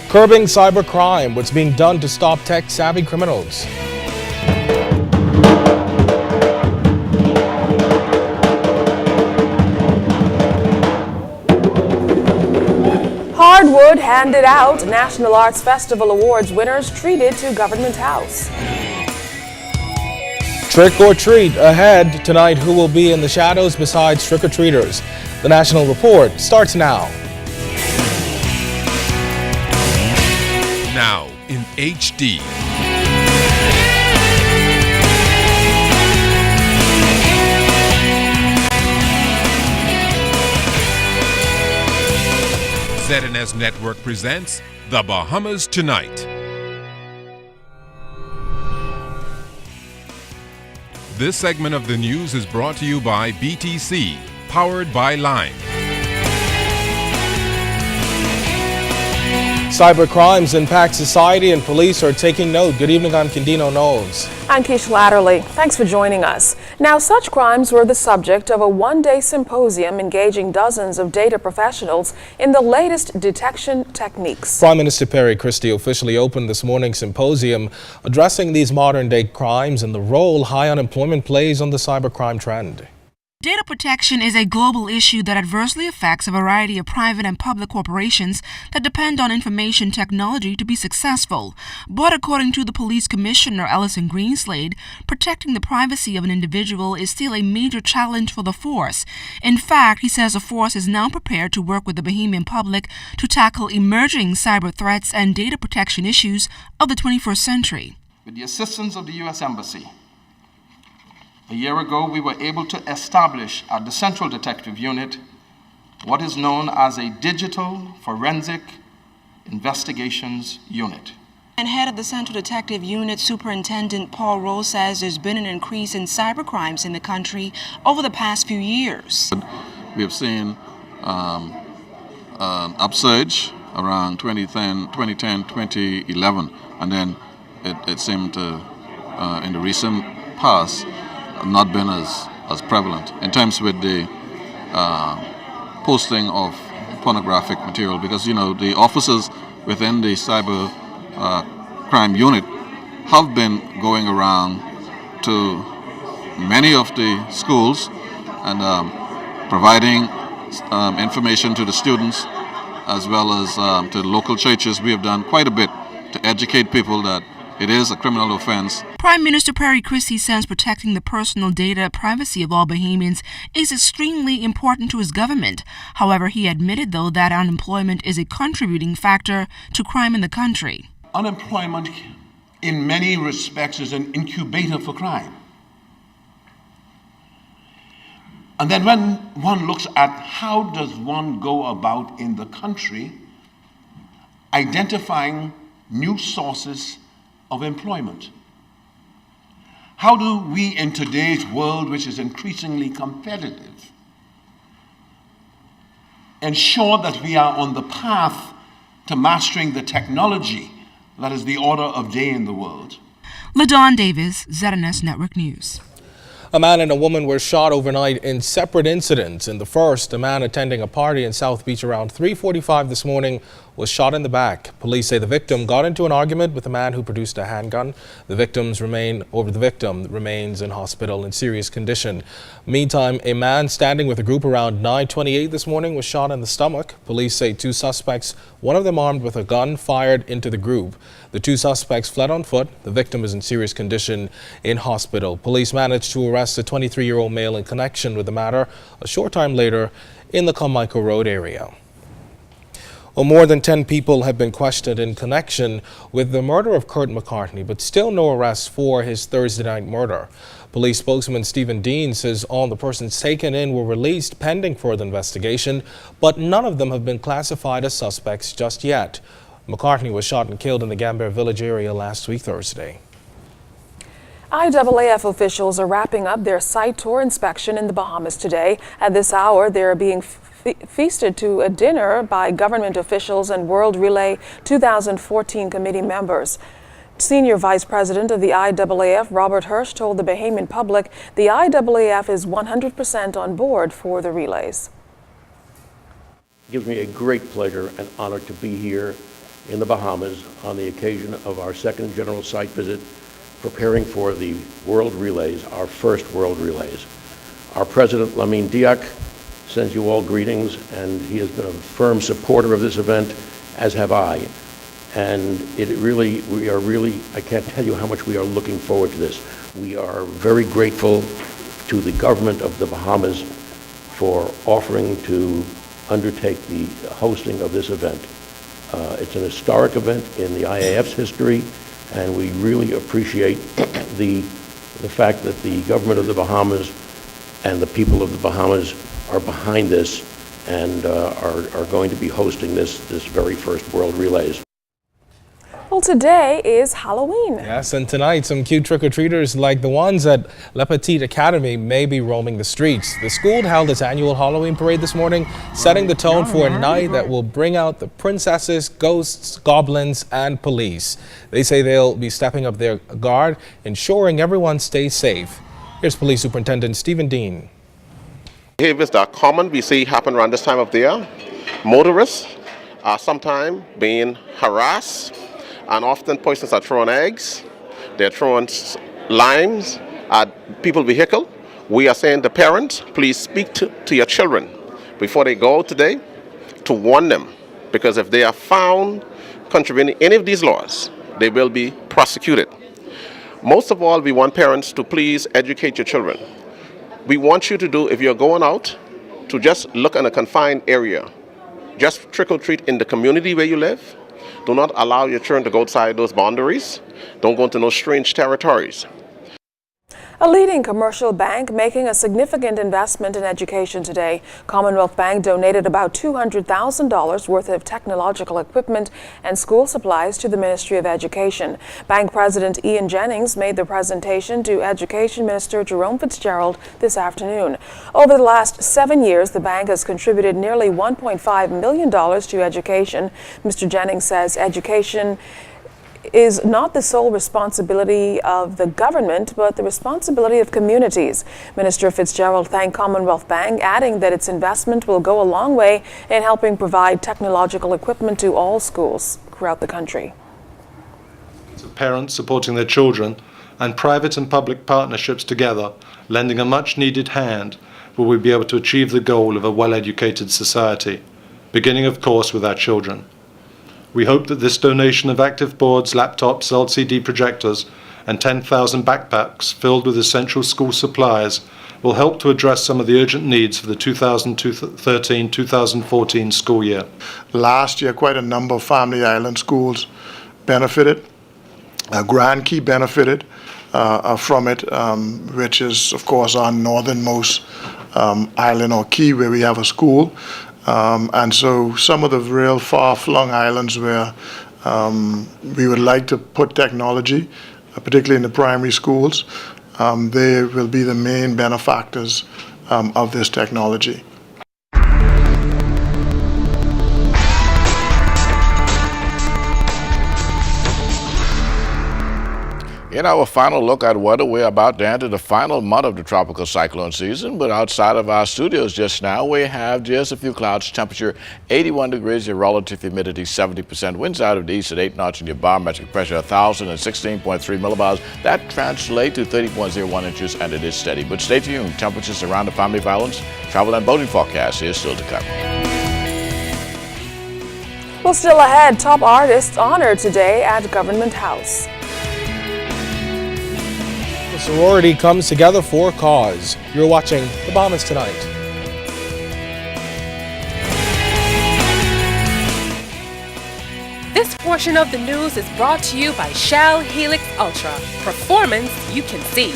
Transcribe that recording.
Curbing cybercrime, what's being done to stop tech-savvy criminals. Hardwood handed out. National Arts Festival Awards winners treated to Government House. Trick or treat ahead tonight. Who will be in the shadows besides trick-or-treaters? The National Report starts now. Now in HD. ZNS Network presents The Bahamas Tonight. This segment of the news is brought to you by BTC, powered by Lime. Cybercrimes impact society and police are taking note. Good evening, I'm Candino Knowles. I'm Keish Latterly. Thanks for joining us. Now, such crimes were the subject of a one-day symposium engaging dozens of data professionals in the latest detection techniques. Prime Minister Perry Christie officially opened this morning's symposium addressing these modern-day crimes and the role high unemployment plays on the cybercrime trend. Data protection is a global issue that adversely affects a variety of private and public corporations that depend on information technology to be successful. But according to the police commissioner, Ellison Greenslade, protecting the privacy of an individual is still a major challenge for the force. In fact, he says the force is now prepared to work with the Bahamian public to tackle emerging cyber threats and data protection issues of the 21st century. With the assistance of the U.S. Embassy, a year ago, we were able to establish at the Central Detective Unit what is known as a Digital Forensic Investigations Unit. And head of the Central Detective Unit, Superintendent Paul Rose, says there's been an increase in cybercrimes in the country over the past few years. We have seen an upsurge around 2010, 2011, and then it seemed to, in the recent past, not been as prevalent in terms with the posting of pornographic material, because the officers within the cyber crime unit have been going around to many of the schools and providing information to the students as well as to the local churches. We have done quite a bit to educate people that it is a criminal offense. Prime Minister Perry Christie says protecting the personal data privacy of all Bahamians is extremely important to his government. However, he admitted, though, that unemployment is a contributing factor to crime in the country. Unemployment, in many respects, is an incubator for crime. And then when one looks at how does one go about in the country identifying new sources of employment. How do we, in today's world, which is increasingly competitive, ensure that we are on the path to mastering the technology that is the order of day in the world? LaDawn Davis, ZNS Network News. A man and a woman were shot overnight in separate incidents. In the first, a man attending a party in South Beach around 3:45 this morning was shot in the back. Police say the victim got into an argument with a man who produced a handgun. The victim remains in hospital in serious condition. Meantime, a man standing with a group around 9:28 this morning was shot in the stomach. Police say two suspects, one of them armed with a gun, fired into the group. The two suspects fled on foot. The victim is in serious condition in hospital. Police managed to arrest a 23-year-old male in connection with the matter a short time later in the Carmichael Road area. Well, more than 10 people have been questioned in connection with the murder of Kurt McCartney, but still no arrests for his Thursday night murder. Police spokesman Stephen Dean says all the persons taken in were released pending further investigation, but none of them have been classified as suspects just yet. McCartney was shot and killed in the Gambler Village area last week Thursday. IAAF officials are wrapping up their site tour inspection in the Bahamas today. At this hour, they are being feasted to a dinner by government officials and World Relay 2014 committee members. Senior Vice President of the IAAF, Robert Hirsch, told the Bahamian public the IAAF is 100% on board for the relays. It gives me a great pleasure and honor to be here in the Bahamas on the occasion of our second general site visit, preparing for the World Relays, our first World Relays. Our President, Lamine Diak, sends you all greetings, and he has been a firm supporter of this event, as have I. And I can't tell you how much we are looking forward to this. We are very grateful to the government of the Bahamas for offering to undertake the hosting of this event. It's an historic event in the IAF's history, and we really appreciate the fact that the government of the Bahamas and the people of the Bahamas are behind this and are going to be hosting this very first World Relays. Well, today is Halloween. Yes, and tonight some cute trick-or-treaters like the ones at Pt.1 Academy may be roaming the streets. The school held its annual Halloween parade this morning, setting the tone for a night that will bring out the princesses, ghosts, goblins, and police. They say they'll be stepping up their guard, ensuring everyone stays safe. Here's Police Superintendent Stephen Dean. Behaviors that are common we see happen around this time of the year. Motorists are sometimes being harassed, and often persons are throwing eggs, they're throwing limes at people's vehicle. We are saying to parents, please speak to your children before they go out today to warn them, because if they are found contravening any of these laws, they will be prosecuted. Most of all, we want parents to please educate your children. We want you to do, if you're going out, to just look in a confined area. Just trick or treat in the community where you live. Do not allow your children to go outside those boundaries. Don't go into no strange territories. A leading commercial bank making a significant investment in education today. Commonwealth Bank donated about $200,000 worth of technological equipment and school supplies to the Ministry of Education. Bank President Ian Jennings made the presentation to Education Minister Jerome Fitzgerald this afternoon. Over the last 7 years, the bank has contributed nearly $1.5 million to education. Mr. Jennings says education is not the sole responsibility of the government, but the responsibility of communities. Minister Fitzgerald thanked Commonwealth Bank, adding that its investment will go a long way in helping provide technological equipment to all schools throughout the country. Parents supporting their children and private and public partnerships together, lending a much-needed hand, will we be able to achieve the goal of a well-educated society, beginning, of course, with our children. We hope that this donation of active boards, laptops, LCD projectors, and 10,000 backpacks filled with essential school supplies will help to address some of the urgent needs for the 2013-2014 school year. Last year, quite a number of Family Island schools benefited. Grand Key benefited from it, which is, of course, our northernmost island or key where we have a school. And so some of the real far-flung islands where we would like to put technology, particularly in the primary schools, they will be the main benefactors of this technology. In our final look at weather, we're about to enter the final month of the tropical cyclone season, but outside of our studios just now, we have just a few clouds, temperature 81 degrees, your relative humidity 70%, winds out of the east at 8 knots, and your barometric pressure 1,016.3 millibars. That translates to 30.01 inches, and it is steady. But stay tuned. Temperatures around the Family Islands, travel and boating forecast is still to come. Well, still ahead, top artists honored today at Government House. Sorority comes together for a cause. You're watching The Bahamas Tonight. This portion of the news is brought to you by Shell Helix Ultra. Performance you can see.